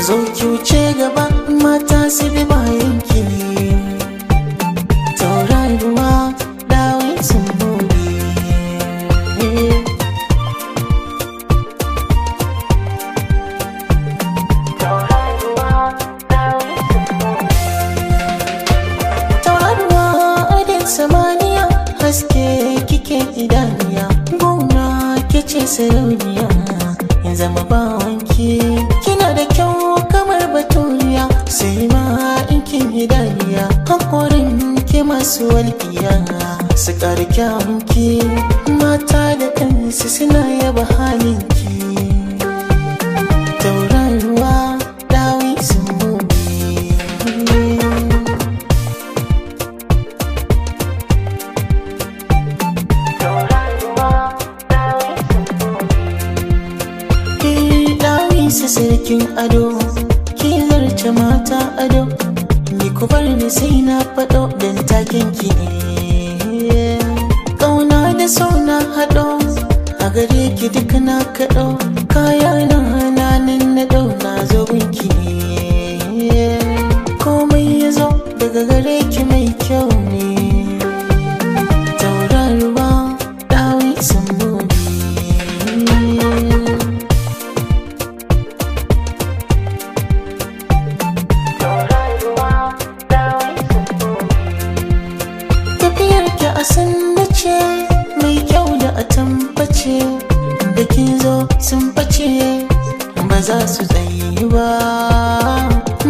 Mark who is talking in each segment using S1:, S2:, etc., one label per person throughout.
S1: zo ki wuce gaba mata su bi bayanki. Tauraruwa Dawisu Mudi. Tauraruwa adin samaniya, haske kike idaniya, gona kice sarauniya, in zama bawanki. Kina da kyau kamar baturiya, sai ma in kin idaniya, hakorin ki masu walƙiya su ƙara kyawunki. Mata da kansu suna yaba halinki. Tauraruwa Dawisu Mudi. Dawisu sarkin ado, ki zarce mata ado, ni ku bar ni sai na faɗo dan taken ki ne. Ƙauna da so na haɗo, a gare ki duk na kaɗo, kaya na hananin na ɗau na zo gunki ne. Komai ya zo daga gare ki mai kyau ne. Tauraruwa Dawisu Mudi. A sanda ce mai kyau da a tambace, da kin zo sun bace ba za su tsayi ba.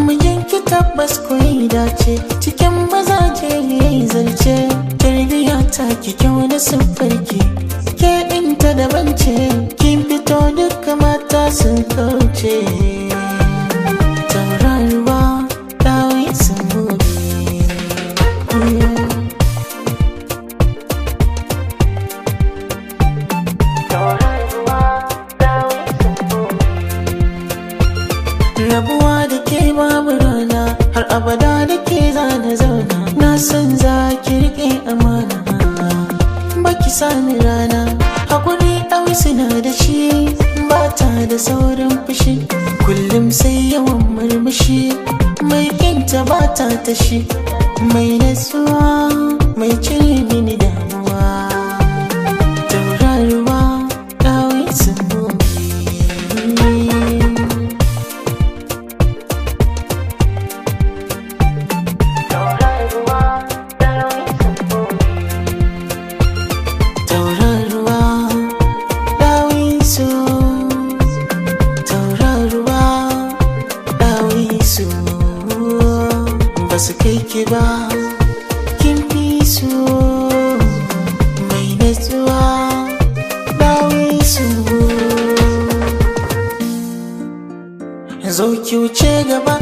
S1: Mijinki tabbas koyi dace, cikin mazaje yayi zarce. Tarbiya ta ki kyau da siffarki, ke ɗinta daban ce, kin fito duka mata sun kauce. Tauraruwa Dawisu Mudi. Rabuwa da ke babu rana, har abada da ke zana zauna. Na san za ki riƙe amana, baki sani rana. Hakuri Dawisu na da shi, ba ta da saurin fushi, kullum sai yawan murmushi. Mai kinta ba ta tashi, mai natsuwa, mai cire mini damuwa. Tauraruwa Dawisu Mudi. Ba su kai ki ba, kin fi su, mai natsuwa Dawisu. Zo ki wuce gaba